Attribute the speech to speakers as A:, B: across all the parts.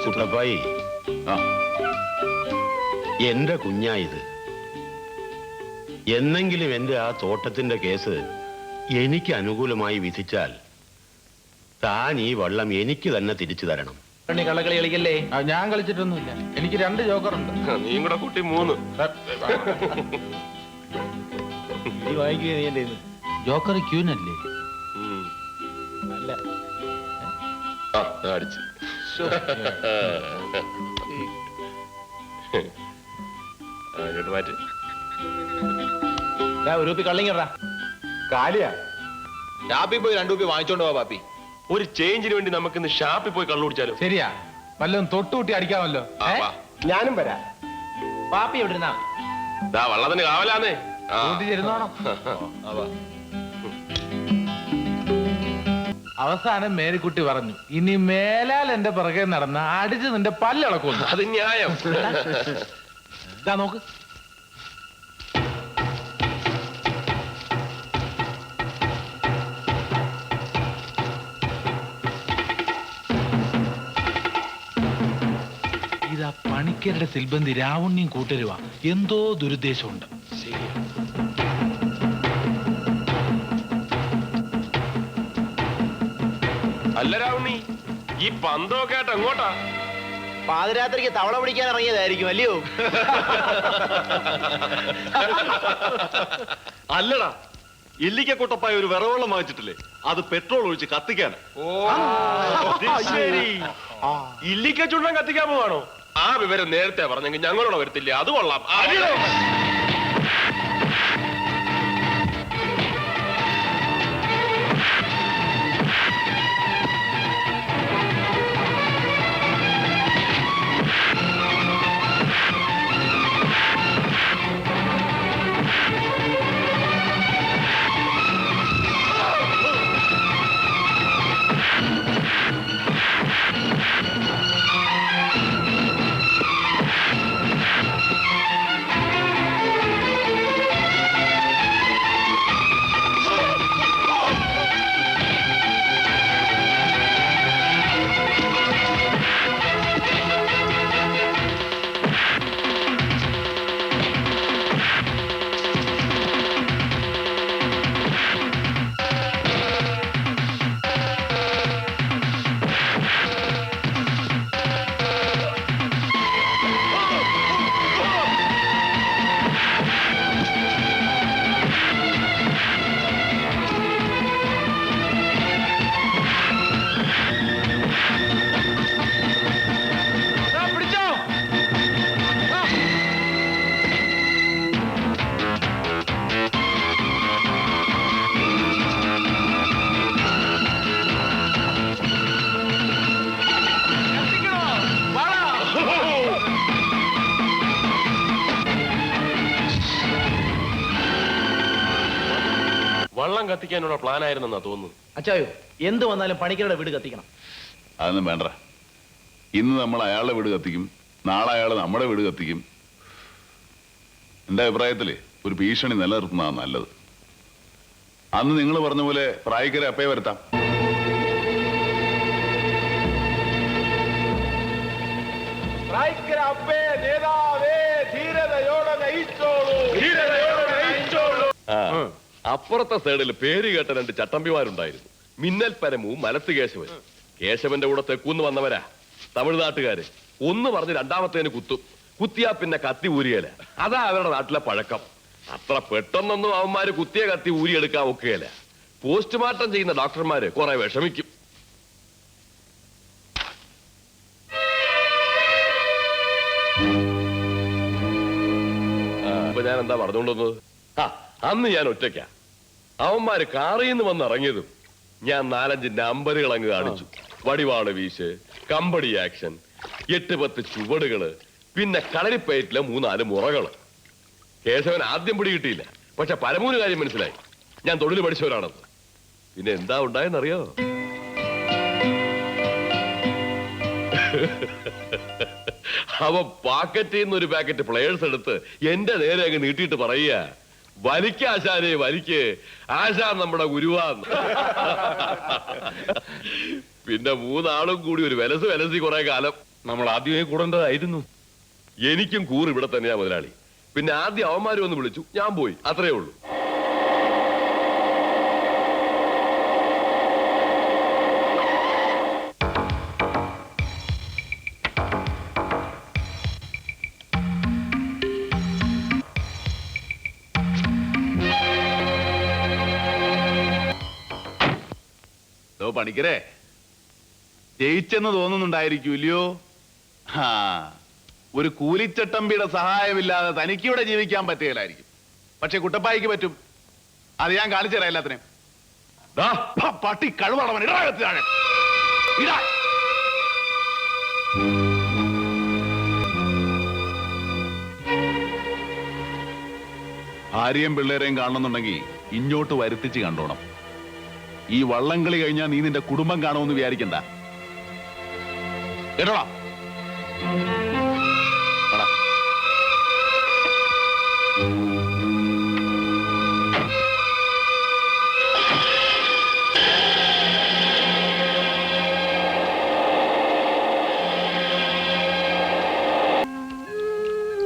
A: കുട്ടപ്പായി, എന്റെ കുഞ്ഞായത്. എന്നെങ്കിലും എന്റെ ആ തോട്ടത്തിന്റെ കേസ് എനിക്ക് അനുകൂലമായി വിധിച്ചാൽ താൻ ഈ വള്ളം എനിക്ക് തന്നെ തിരിച്ചു തരണം.
B: കള്ളക്കളി കളിക്കല്ലേ?
C: ഞാൻ കളിച്ചിട്ടൊന്നുമില്ല. എനിക്ക് 2 ജോക്കറുണ്ട്.
D: നീ കൂടെ കുട്ടി 3.
C: ജോക്കർ ക്യൂനല്ലേ?
B: അല്ല,
D: അടിച്ചു. മാറ്റി
B: ഒരു കുപ്പി കള്ളിങ്ങടാ.
C: കാലിയാ.
B: ഷാപ്പിൽ പോയി 2 കുപ്പി വാങ്ങിച്ചോണ്ട് പോവാ പാപ്പി.
D: ഒരു ചേഞ്ചിന് വേണ്ടി നമുക്ക് ഇന്ന് ഷാപ്പിൽ പോയി കള്ളു കുടിച്ചാലോ?
C: ശരിയാ, വല്ലതും തൊട്ടുകൂട്ടി അടിക്കാമല്ലോ.
A: ഞാനും വരാം.
B: പാപ്പി എവിടെ ഇരുന്നാ?
D: വള്ളത്തിന് കാവലാന്നേ.
C: കൂട്ടിച്ചിരുന്നോണം. അവസാനം മേരിക്കുട്ടി പറഞ്ഞു, ഇനി മേലാൽ എന്റെ പിറകെ നടന്ന അടിച്ച് നിന്റെ പല്ലിളക്കുന്നു.
D: അത് ന്യായം.
C: നോക്ക്, ഇതാ പണിക്കരുടെ സിൽബന്തി രാവുണ്ണിയും കൂട്ടരുവാ. എന്തോ ദുരുദ്ദേശമുണ്ട്.
D: അല്ല രാവുണ്ണി, ഈ പന്തൊക്കെ ആയിട്ട് എങ്ങോട്ടാ?
B: പാതിരാത്രിക്ക് തവള പിടിക്കാൻ ഇറങ്ങിയതായിരിക്കും അല്ലയോ?
E: അല്ലടാ, ഇല്ലിക്കക്കുട്ടപ്പായ ഒരു വിറവെള്ളം വാങ്ങിച്ചിട്ടില്ലേ? അത് പെട്രോൾ ഒഴിച്ച് കത്തിക്കാൻ.
D: ശരി, ഇല്ലിക്ക ചുണ്ടൻ കത്തിക്കാൻ പോവാണോ? ആ വിവരം നേരത്തെ പറഞ്ഞെങ്കിൽ ഞങ്ങളോട് വരത്തില്ല. അത് കൊള്ളാം. വള്ളം കത്തിക്കാനുള്ള പ്ലാൻ ആയിരുന്നെന്നാ തോന്നുന്നു.
B: അച്ചായോ, എന്ത് വന്നാലും പണിക്കരുടെ വീട് കത്തിക്കണം.
F: അതൊന്നും വേണ്ട. ഇന്ന് നമ്മൾ അയാളുടെ വീട് കത്തിക്കും, നാളെ അയാൾ നമ്മുടെ വീട് കത്തിക്കും. എന്റെ അഭിപ്രായത്തില് ഒരു ഭീഷണി നിലനിർത്തുന്നതാണ് നല്ലത്. അന്ന് നിങ്ങൾ പറഞ്ഞ പോലെ പ്രായിക്കരെ അപ്പേ വരുത്താം.
D: അപ്പുറത്തെ സൈഡിൽ പേര് കേട്ട 2 ചട്ടമ്പിമാരുണ്ടായിരുന്നു. മിന്നൽ പരമവും മലത്ത് കേശവൻ. കേശവന്റെ കൂടെ തെക്കൂന്ന് വന്നവരാ തമിഴ്നാട്ടുകാര്. ഒന്ന് പറഞ്ഞ് രണ്ടാമത്തേന് കുത്തും. കുത്തിയാ പിന്നെ കത്തി ഊരിയല. അതാ അവരുടെ നാട്ടിലെ പഴക്കം. അത്ര പെട്ടെന്നൊന്നും അവന്മാര് കുത്തിയ കത്തി ഊരിയെടുക്കാൻ ഒക്കുകയല്ല. പോസ്റ്റ്മോർട്ടം ചെയ്യുന്ന ഡോക്ടർമാര് കുറെ വിഷമിക്കും. അപ്പൊ ഞാൻ എന്താ പറഞ്ഞുകൊണ്ടുവന്നത്? അന്ന് ഞാൻ ഒറ്റയ്ക്കാ. അവന്മാര് കാറിൽ നിന്ന് വന്നിറങ്ങിയതും ഞാൻ 4-5 നമ്പറുകൾ അങ്ങ് കാണിച്ചു. വടിവാള് വീശ്, കമ്പടി ആക്ഷൻ, 8-10 ചുവടുകള്, പിന്നെ കളരിപ്പയറ്റിലെ 3-4 മുറകള്. കേശവൻ ആദ്യം പിടി കിട്ടിയില്ല. പക്ഷെ പരമൂന്ന് കാര്യം മനസ്സിലായി. ഞാൻ തൊഴിൽ പഠിച്ചവരാണെന്ന്. പിന്നെ എന്താ ഉണ്ടായെന്നറിയോ? അവൻ പാക്കറ്റിൽ നിന്ന് ഒരു പാക്കറ്റ് പ്ലെയേഴ്സ് എടുത്ത് എന്റെ നേരെ അങ്ങ് നീട്ടിയിട്ട് പറയുക, വലിക്ക് ആശാനെ വലിക്ക്, ആശാൻ നമ്മുടെ ഗുരുവാന്ന്. പിന്നെ മൂന്നാളും കൂടി ഒരു വിലസി കുറെ കാലം.
E: നമ്മൾ ആദ്യമേ കൂടേണ്ടതായിരുന്നു.
D: എനിക്കും കൂറ് ഇവിടെ തന്നെയാ മുതലാളി. പിന്നെ ആദ്യം അവന്മാര് വന്ന് വിളിച്ചു, ഞാൻ പോയി, അത്രേ ഉള്ളൂ.
F: പണിക്കരെ ജയിച്ചെന്ന് തോന്നുന്നുണ്ടായിരിക്കും ഇല്ലയോ? ആ, ഒരു കൂലിച്ചട്ടമ്പിയുടെ സഹായമില്ലാതെ തനിക്കിവിടെ ജീവിക്കാൻ പറ്റുകയില്ലായിരിക്കും. പക്ഷെ കുട്ടപ്പായിക്ക് പറ്റും. അത് ഞാൻ കാണിച്ചു തരാം എല്ലാത്തിനും. പട്ടി കഴിവടവൻ ഇടാകത്താണ്. ഭാര്യയും പിള്ളേരെയും കാണണമെന്നുണ്ടെങ്കിൽ ഇങ്ങോട്ട് വരുത്തിച്ച് കണ്ടോണം. ഈ വള്ളംകളി കഴിഞ്ഞാൽ നീ നിന്റെ കുടുംബം കാണുമെന്ന് വിചാരിക്കണ്ട. കേട്ടോടാ.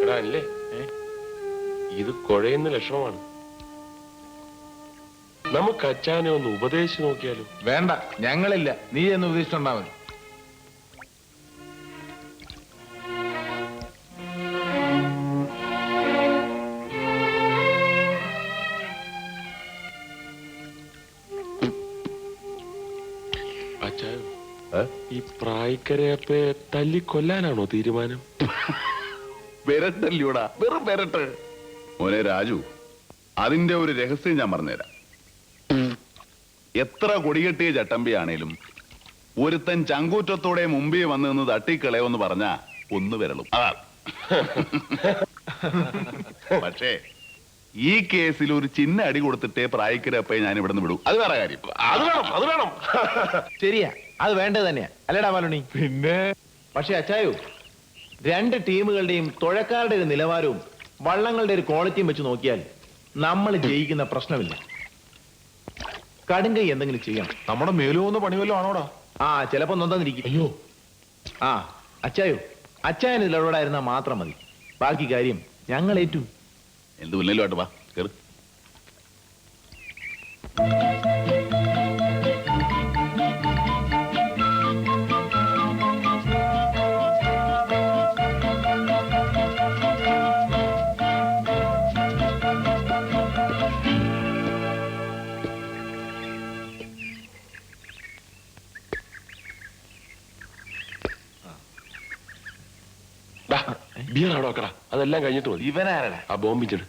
D: എടാ അല്ലേ, ഇത് കുഴയുന്ന ലക്ഷണമാണ്. നമുക്ക് അച്ചാനെ ഒന്ന് ഉപദേശിച്ച് നോക്കിയാലോ?
C: വേണ്ട, ഞങ്ങളില്ല, നീ എന്ന് ഉപദേശിച്ചുണ്ടാ മതി.
D: അച്ചായോ, ഈ പ്രായക്കരയപ്പെ തല്ലിക്കൊല്ലാനാണോ തീരുമാനം?
F: വരട്ടല്ലോടാ, വെറും വരട്ട്. മോനെ രാജു, അതിന്റെ ഒരു രഹസ്യം ഞാൻ പറഞ്ഞുതരാം. എത്ര കൊടികെട്ടിയ ചട്ടമ്പിയാണേലും ഒരുത്തൻ ചങ്കൂറ്റത്തോടെ മുമ്പേ വന്ന് നിന്ന് തട്ടിക്കളയോന്ന് പറഞ്ഞാ ഒന്ന് വരളും. അതാ. പക്ഷേ ഈ കേസിൽ ഒരു ചിന്ന അടി കൊടുത്തിട്ടേ പ്രായക്കരപ്പയെ ഞാൻ ഇവിടെ നിന്ന് വിടൂ. അത് വേറെ കാര്യം.
D: അത് വേണം.
B: ശരിയാ, അത് വേണ്ടത് തന്നെയാ, അല്ലേടാ മാലുണി?
C: പിന്നെ
B: പക്ഷെ അച്ചായോ, രണ്ട് ടീമുകളുടെയും തുഴക്കാരുടെ ഒരു നിലവാരവും വള്ളങ്ങളുടെ ഒരു ക്വാളിറ്റിയും വെച്ച് നോക്കിയാൽ നമ്മൾ ജയിക്കുന്ന പ്രശ്നമില്ല. കടുങ്കൈ എന്തെങ്കിലും ചെയ്യണം.
C: നമ്മുടെ മേലുപോകുന്ന പണി വല്ലതും ആണോടാ?
B: ആ, ചിലപ്പോ നൊന്നിരിക്കും. അയ്യോ, ആ അച്ചായോ, അച്ചായന് ഇതിലൂടായിരുന്നാ മാത്രം മതി. ബാക്കി കാര്യം ഞങ്ങൾ ഏറ്റു.
F: എന്ത് പിന്നല്ലോ ആട്ട് വാ കേറ്.
D: ബിയർ അവിടെ വെക്കടാ, അതെല്ലാം കഴിഞ്ഞിട്ട് മതി.
B: ഇവനാരടാ?
D: ആ ബോംബിച്ചിട്ട്.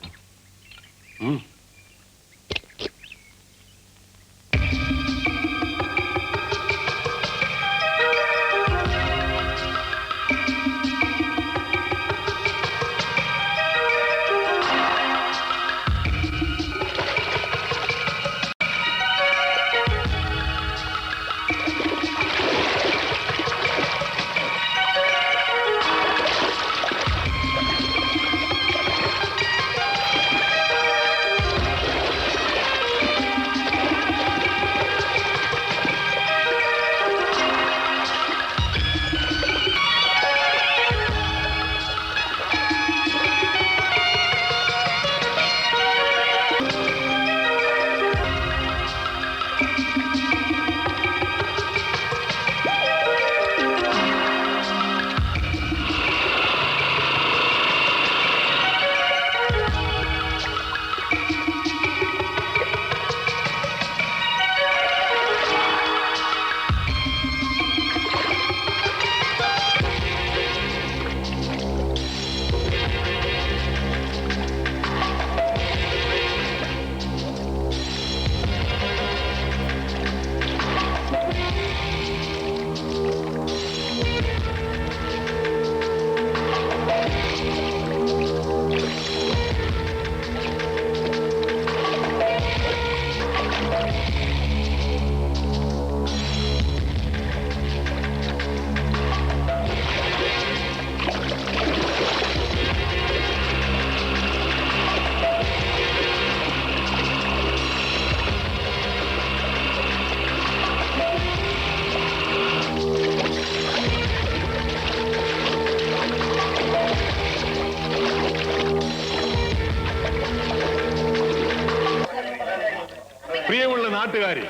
G: നാട്ടുകാരെ,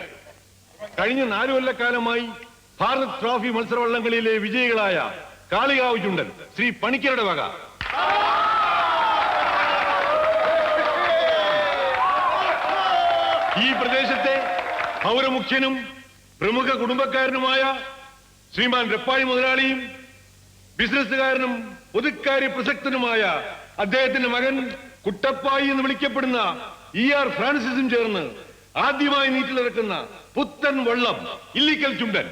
G: കഴിഞ്ഞ 4 കൊല്ലക്കാലമായി ഭാരത് ട്രോഫി മത്സരവള്ളംകളിയിലെ വിജയികളായ കാളികാവ് ചുണ്ടൻ ശ്രീ പണിക്കരുടെ വക ഈ പ്രദേശത്തെ പൗരമുഖ്യനും പ്രമുഖ കുടുംബക്കാരനുമായ ശ്രീമാൻ രപ്പായി മുതലാളിയും ബിസിനസ്സുകാരനും പൊതുക്കാര്യ പ്രസക്തനുമായ അദ്ദേഹത്തിന്റെ മകൻ കുട്ടപ്പായി എന്ന് വിളിക്കപ്പെടുന്ന ER ഫ്രാൻസിസും ചേർന്ന് ആദ്യമായി നീറ്റിലിറക്കുന്ന പുത്തൻ വള്ളം ഇല്ലിക്കൽ ചുണ്ടൻ.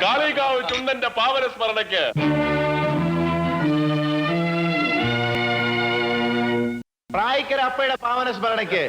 D: കാളികാവ് ചുണ്ടന്റെ പാവന സ്മരണയ്ക്ക്
B: പ്രായിക്കര അപ്പയുടെ പാവന സ്മരണയ്ക്ക്